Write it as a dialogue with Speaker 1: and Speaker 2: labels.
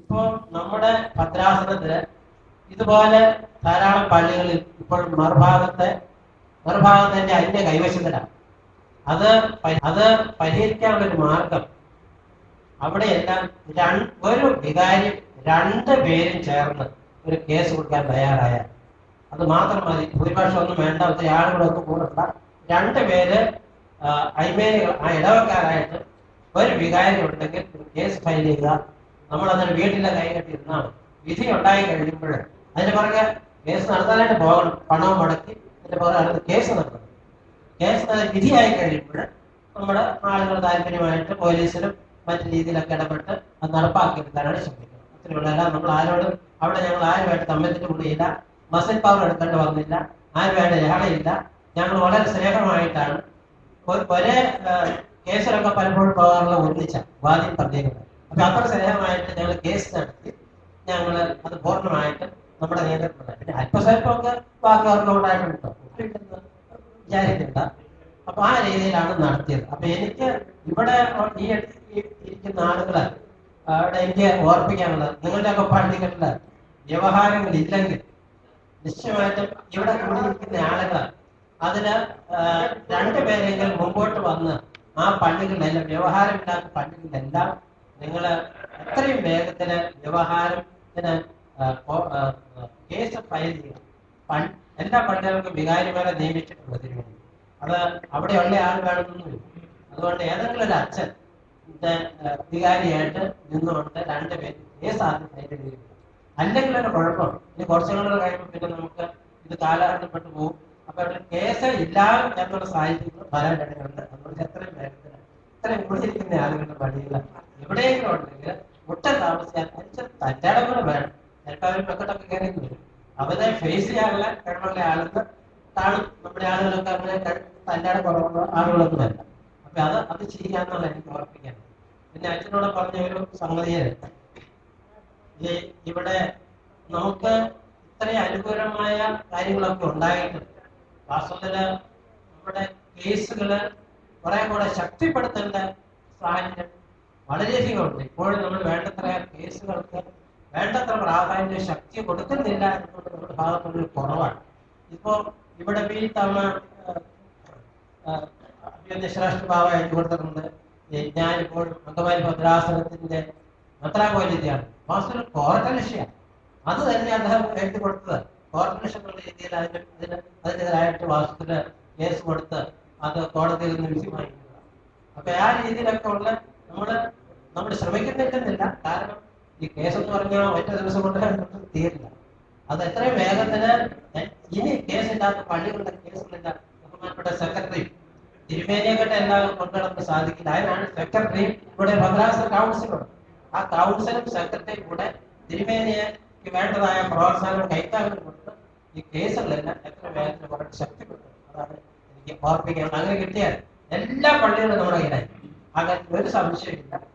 Speaker 1: ഇപ്പോൾ നമ്മുടെ ഭദ്രാസനത്തില് ഇതുപോലെ ധാരാളം പള്ളികളിൽ ഇപ്പോൾ മറുഭാഗത്തെ അതിന്റെ കൈവശത്തിലാണ്. അത് പരിഹരിക്കാനുള്ള ഒരു മാർഗം, അവിടെയെല്ലാം ഒരു വികാരി 2 പേരും ചേർന്ന് ഒരു കേസ് കൊടുക്കാൻ തയ്യാറായാൽ അത് മാത്രം മതി. ഭൂരിപക്ഷം ഒന്നും വേണ്ട, ഒത്തിരി ആളുകളൊന്നും കൂടണ്ട. 2 പേര് അയ്മേനികൾ, ആ ഇടവക്കാരായിട്ട് ഒരു വികാരി ഉണ്ടെങ്കിൽ ഒരു കേസ് ഫയൽ ചെയ്യുക. നമ്മളതിന് വീട്ടിലെ കൈ കെട്ടിയിരുന്നാണ്. വിധി ഉണ്ടായി കഴിയുമ്പോൾ അതിന് പുറകെ കേസ് നടത്താനായിട്ട് പോകണം. പണവും മുടക്കി അതിന്റെ പുറകെ അടുത്ത് കേസ് നടത്തണം. കേസ് വിധിയായി കഴിയുമ്പോൾ നമ്മുടെ ആളുകൾ താല്പര്യമായിട്ട് പോലീസിലും മറ്റു രീതിയിലൊക്കെ ഇടപെട്ട് അത് നടപ്പാക്കിയെടുക്കാനാണ് ശ്രമിക്കുന്നത്. അത്രയുള്ളതല്ല, നമ്മൾ ആരോടും അവിടെ ഞങ്ങൾ ആരുമായിട്ട് തമ്മിൽ കൂടിയില്ല, മസിൽ പവർ എടുക്കേണ്ടി വന്നില്ല, ആരുമായിട്ട് ലഹളയില്ല. ഞങ്ങൾ വളരെ സ്നേഹമായിട്ടാണ് ഒരേ കേസിലൊക്കെ പലപ്പോഴും പോകാറുള്ള ഒന്നിച്ച വാദ്യം പ്രത്യേകത. അപ്പൊ അത്ര സ്നേഹമായിട്ട് ഞങ്ങൾ കേസ് നടത്തി ഞങ്ങൾ അത് പൂർണ്ണമായിട്ട് നമ്മുടെ നിയന്ത്രണത്തിലാണ്. പിന്നെ അല്പസ്വല്പമൊക്കെ വാക്കുകാർക്കുണ്ടായിട്ടുണ്ടോ വിചാരിക്കണ്ട. അപ്പൊ ആ രീതിയിലാണ് നടത്തിയത്. അപ്പൊ എനിക്ക് ഇവിടെ ഈ ഇരിക്കുന്ന ആളുകളെ അവിടെ എനിക്ക് ഓർപ്പിക്കാനുള്ളത്, നിങ്ങളുടെയൊക്കെ പള്ളികളില് വ്യവഹാരങ്ങളില്ലെങ്കിൽ നിശ്ചയമായിട്ടും ഇവിടെ കൂടിയിരിക്കുന്ന ആളുകൾ അതിന് 2 പേരെങ്കിലും മുമ്പോട്ട് വന്ന് ആ പള്ളികളിലെല്ലാം, വ്യവഹാരമില്ലാത്ത പള്ളികളിലെല്ലാം നിങ്ങൾ എത്രയും വേഗത്തിന് വ്യവഹാരത്തിന് കേസ് ഫയൽ ചെയ്യണം. എല്ലാ പള്ളികൾക്കും വികാരിമാരെ നിയമിച്ചിട്ടുണ്ട് തിരുവനന്തപുരം. അത് അവിടെയുള്ള ആൾ വേണമെന്നൊന്നുമില്ല. അതുകൊണ്ട് ഏതെങ്കിലും ഒരു അച്ഛൻ വികാരിയായിട്ട് നിന്നുകൊണ്ട് 2 പേര് കേസ് ആദ്യം ഫയൽ ചെയ്തിരിക്കുക. അല്ലെങ്കിൽ ഒരു കുഴപ്പം, ഇനി കുറച്ചുകൂടെ കഴിയുമ്പോൾ പിന്നെ നമുക്ക് ഇത് കാലഹരണപ്പെട്ടു പോകും. അപ്പൊ കേസ് ഇല്ല എന്നുള്ള സാഹചര്യങ്ങൾ വരാൻ ഇടയുണ്ട്. അതുകൊണ്ട് എത്രയും വേഗത്തിന് ഇത്രയും കൂടിയിരിക്കുന്ന ആളുകളുടെ പള്ളികൾ എവിടെയെങ്കിലും ഉണ്ടെങ്കിൽ ഒട്ടും താമസിക്കാൻ തറ്റാടെ കൂടെ വേണം. എല്ലാവരും പെക്കട്ടൊക്കെ കയറി വരും. അവരെ ഫേസ് ചെയ്യാനുള്ള കഴിവുള്ള ആളുകൾ കാണും. നമ്മുടെ ആളുകളൊക്കെ അങ്ങനെ തറ്റാടെ കുറവുള്ള ആളുകളൊന്നും അല്ല. അപ്പൊ അത് ചെയ്യാന്നുള്ള എനിക്ക് ഓർപ്പിക്കാൻ. പിന്നെ അച്ഛനോട് പറഞ്ഞ ഒരു സംഗതിയെ, ഇവിടെ നമുക്ക് ഇത്രയും അനുകൂലമായ കാര്യങ്ങളൊക്കെ ഉണ്ടായിട്ടുണ്ട്. വാസ്തവത്തില് നമ്മുടെ കേസുകള് കുറെ കൂടെ ശക്തിപ്പെടുത്തേണ്ട സാഹചര്യം വളരെയധികം ഉണ്ട്. ഇപ്പോഴും നമ്മൾ വേണ്ടത്ര കേസുകൾക്ക് വേണ്ടത്ര പ്രാധാന്യം ശക്തി കൊടുക്കുന്നില്ല എന്നുകൊണ്ട് നമ്മുടെ ഭാഗത്തുള്ളൊരു കുറവാണ്. ഇപ്പോ ഇവിടെ ശ്രേഷ്ഠ ഭാവ എഴുതി കൊടുത്തിട്ടുണ്ട്. ഞാനിപ്പോൾ അങ്കമാലി ഭദ്രാസനത്തിന്റെ മെത്രാപോലീത്തയാണ്. വാസ്തവത്തിൽ കോർട്ടലക്ഷ്യമാണ്. അത് തന്നെ അദ്ദേഹം എഴുതി കൊടുത്തത്. കോർട്ടലക്ഷ്യ എന്നുള്ള രീതിയിൽ അതിനെതിരായിട്ട് വാസ്തവത്തില് കേസ് കൊടുത്ത് അത് കോടതിയിൽ നിന്ന് വിധി വാങ്ങിക്കുന്നതാണ്. അപ്പൊ ആ രീതിയിലൊക്കെ ഉള്ള നമ്മൾ ശ്രമിക്കുന്നില്ലെന്നില്ല. കാരണം ഈ കേസ് എന്ന് പറഞ്ഞാൽ ഒറ്റ ദിവസം കൊണ്ട് തീരില്ല. അത് എത്രയും വേഗത്തിന് ഇനി കേസില്ലാത്ത പള്ളികളുടെ കേസുകളില്ല. ബഹുമാനപ്പെട്ട സെക്രട്ടറി തിരുമേനിയെക്കെട്ട് എല്ലാം കൊണ്ടുനടക്കാൻ സാധിക്കില്ല. അതിനാണ് സെക്രട്ടറിയും ഇവിടെ ഭദ്രാസന കൗൺസിലുണ്ട്. ആ കൗൺസിലും സെക്രട്ടറിയും കൂടെ തിരുമേനിയെ വേണ്ടതായ പ്രോത്സാഹനം കൈത്താങ്ങൽ കൊടുത്ത് ഈ കേസുകളെല്ലാം എത്ര വേഗത്തിൽ വളരെ ശക്തിപ്പെട്ടു. അതാണ് എനിക്ക് ഓർപ്പിക്കാൻ. അങ്ങനെ കിട്ടിയാൽ എല്ലാ പള്ളികളും നമ്മുടെ കയ്യിലായി. അങ്ങനെ ഒരു സംശയമില്ല.